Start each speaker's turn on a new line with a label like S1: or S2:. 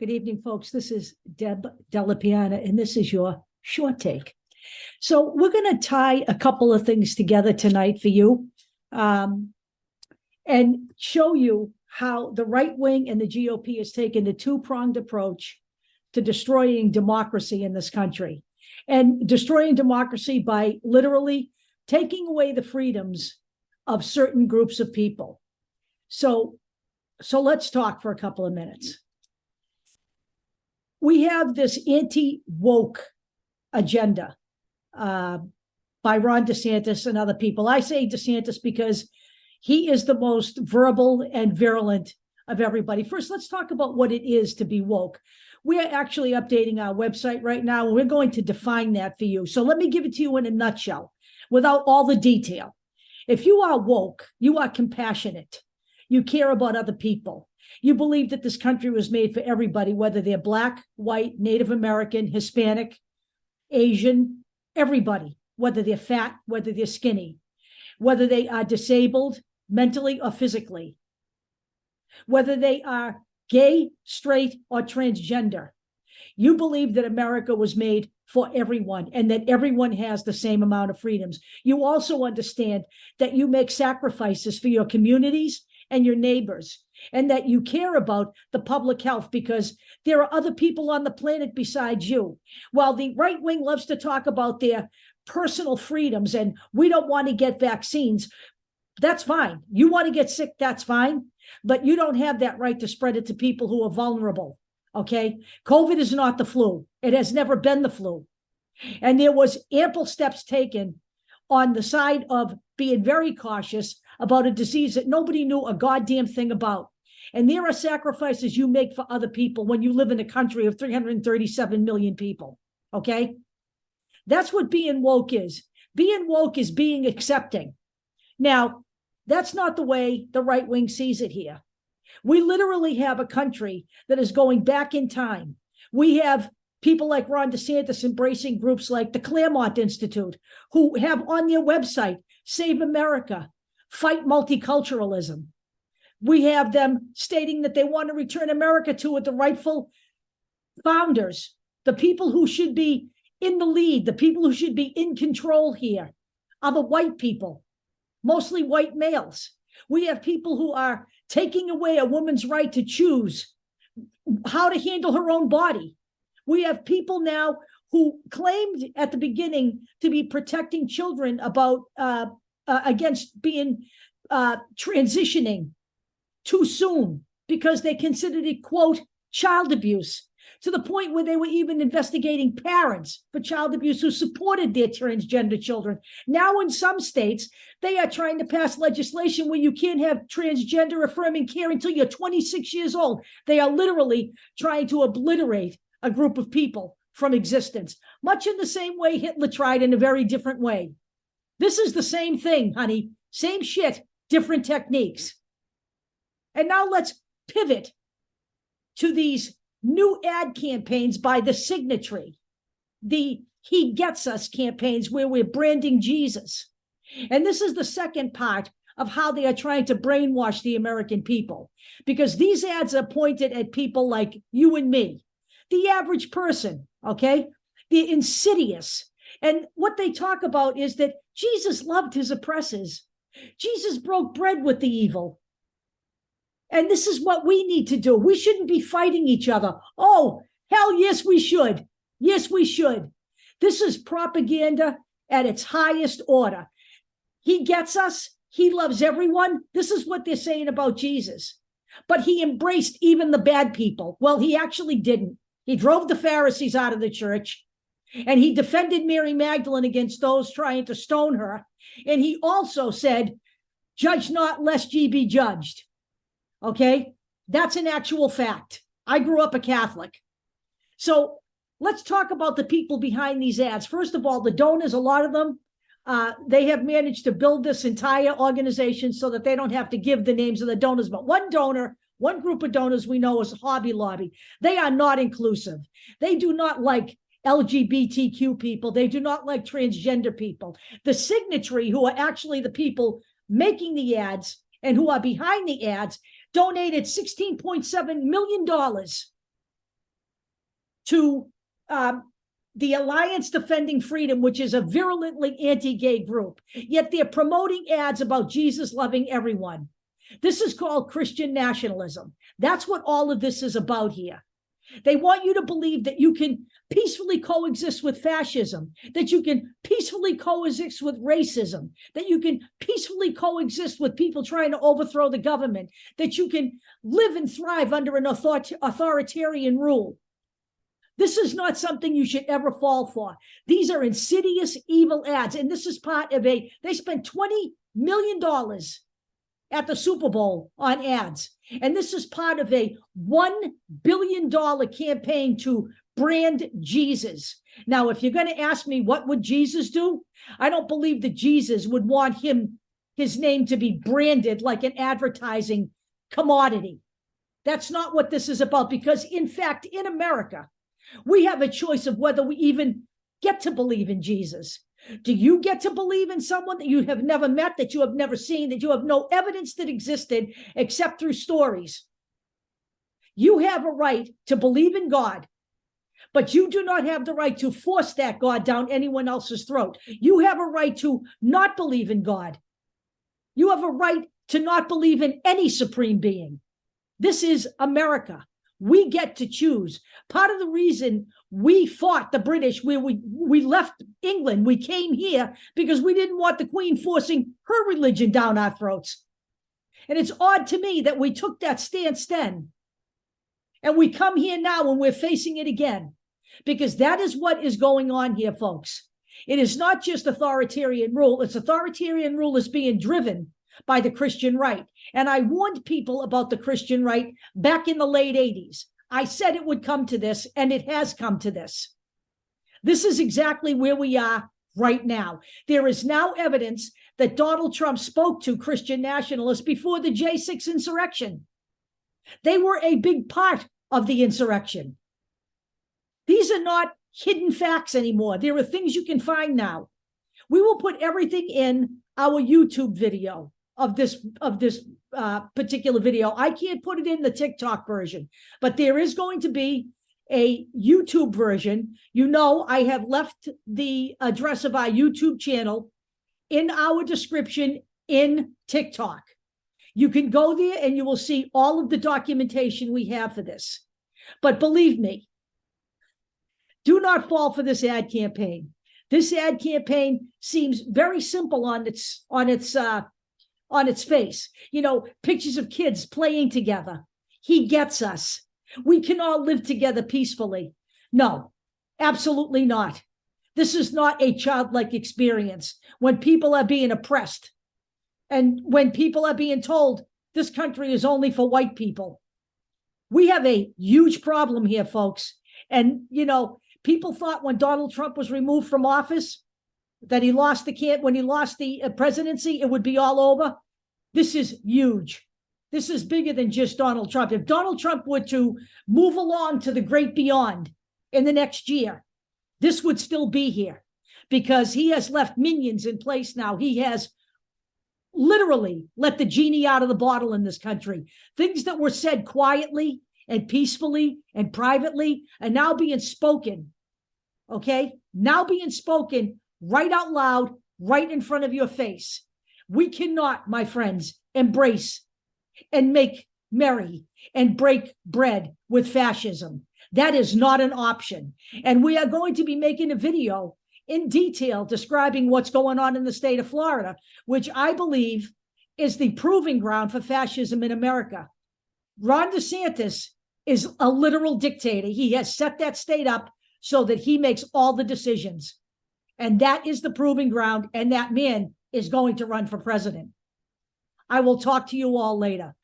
S1: Good evening, folks. This is Deb Delapiana, and this is your short take. So we're going to tie a couple of things together tonight for you and show you how the right wing and the GOP has taken a two-pronged approach to destroying democracy in this country, and destroying democracy by literally taking away the freedoms of certain groups of people. So let's talk for a couple of minutes. We have this anti-woke agenda by Ron DeSantis and other people. I say DeSantis because he is the most verbal and virulent of everybody. First, let's talk about what it is to be woke. We are actually updating our website right now, and we're going to define that for you. So let me give it to you in a nutshell, without all the detail. If you are woke, you are compassionate. You care about other people. You believe that this country was made for everybody, whether they're Black, white, Native American, Hispanic, Asian, everybody, whether they're fat, whether they're skinny, whether they are disabled mentally or physically, whether they are gay, straight, or transgender. You believe that America was made for everyone and that everyone has the same amount of freedoms. You also understand that you make sacrifices for your communities and your neighbors, and that you care about the public health because there are other people on the planet besides you. While the right wing loves to talk about their personal freedoms and we don't want to get vaccines, that's fine. You want to get sick, that's fine. But you don't have that right to spread it to people who are vulnerable, okay? COVID is not the flu. It has never been the flu. And there was ample steps taken on the side of being very cautious about a disease that nobody knew a goddamn thing about. And there are sacrifices you make for other people when you live in a country of 337 million people, okay? That's what being woke is. Being woke is being accepting. Now, that's not the way the right wing sees it here. We literally have a country that is going back in time. We have people like Ron DeSantis embracing groups like the Claremont Institute, who have on their website, Save America, Fight Multiculturalism. We have them stating that they want to return America to the rightful founders, the people who should be in the lead, the people who should be in control here are the white people, mostly white males. We have people who are taking away a woman's right to choose how to handle her own body. We have people now who claimed at the beginning to be protecting children about against being transitioning too soon because they considered it, quote, child abuse, to the point where they were even investigating parents for child abuse who supported their transgender children. Now, in some states, they are trying to pass legislation where you can't have transgender affirming care until you're 26 years old. They are literally trying to obliterate a group of people from existence, much in the same way Hitler tried in a very different way. This is the same thing, honey. Same shit, different techniques. And now let's pivot to these new ad campaigns by the signatory, the He Gets Us campaigns where we're branding Jesus. And this is the second part of how they are trying to brainwash the American people, because these ads are pointed at people like you and me, the average person, okay? The insidious. And what they talk about is that Jesus loved his oppressors. Jesus broke bread with the evil. And this is what we need to do. We shouldn't be fighting each other. Oh, hell yes, we should. Yes, we should. This is propaganda at its highest order. He gets us. He loves everyone. This is what they're saying about Jesus. But he embraced even the bad people. Well, he actually didn't. He drove the Pharisees out of the church, and he defended Mary Magdalene against those trying to stone her. And he also said, judge not lest ye be judged. Okay, that's an actual fact. I grew up a Catholic. So let's talk about the people behind these ads. First of all, the donors, a lot of them, they have managed to build this entire organization so that they don't have to give the names of the donors. But one donor, one group of donors we know is Hobby Lobby. They are not inclusive. They do not like LGBTQ people. They do not like transgender people. The signatory, who are actually the people making the ads and who are behind the ads, donated $16.7 million to the Alliance Defending Freedom, which is a virulently anti-gay group, yet they're promoting ads about Jesus loving everyone. This is called Christian nationalism. That's what all of this is about here. They want you to believe that you can peacefully coexist with fascism, that you can peacefully coexist with racism, that you can peacefully coexist with people trying to overthrow the government, that you can live and thrive under an authoritarian rule. This is not something you should ever fall for. These are insidious, evil ads. And this is part of they spent $20 million at the Super Bowl on ads. And this is part of a $1 billion campaign to brand Jesus. Now, if you're going to ask me, what would Jesus do? I don't believe that Jesus would want his name to be branded like an advertising commodity. That's not what this is about, because in fact, in America, we have a choice of whether we even get to believe in Jesus. Do you get to believe in someone that you have never met, that you have never seen, that you have no evidence that existed except through stories? You have a right to believe in God, but you do not have the right to force that God down anyone else's throat. You have a right to not believe in God. You have a right to not believe in any supreme being. This is America. We get to choose. Part of the reason we fought the British, where we left England, we came here because we didn't want the Queen forcing her religion down our throats. And it's odd to me that we took that stance then. And we come here now and we're facing it again, because that is what is going on here, folks. It is not just authoritarian rule. It's authoritarian rule is being driven by the Christian right. And I warned people about the Christian right back in the late 80s. I said it would come to this, and it has come to this. This is exactly where we are right now. There is now evidence that Donald Trump spoke to Christian nationalists before the J6 insurrection. They were a big part of the insurrection. These are not hidden facts anymore. There are things you can find now. We will put everything in our YouTube video of this particular video. I can't put it in the TikTok version, but there is going to be a YouTube version. You know, I have left the address of our YouTube channel in our description in TikTok. You can go there and you will see all of the documentation we have for this. But believe me, do not fall for this ad campaign. This ad campaign seems very simple on its face. You know, pictures of kids playing together. He gets us. We can all live together peacefully. No, absolutely not. This is not a childlike experience when people are being oppressed and when people are being told this country is only for white people. We have a huge problem here, folks. And, you know, people thought when Donald Trump was removed from office that he lost when he lost the presidency, it would be all over. This is huge. This is bigger than just Donald Trump. If Donald Trump were to move along to the great beyond in the next year, this would still be here because he has left minions in place now. He has literally let the genie out of the bottle in this country. Things that were said quietly and peacefully and privately are now being spoken, okay? Now being spoken right out loud, right in front of your face. We cannot, my friends, embrace and make merry and break bread with fascism. That is not an option. And we are going to be making a video in detail describing what's going on in the state of Florida, which I believe is the proving ground for fascism in America. Ron DeSantis is a literal dictator. He has set that state up so that he makes all the decisions. And that is the proving ground. And that man is going to run for president. I will talk to you all later.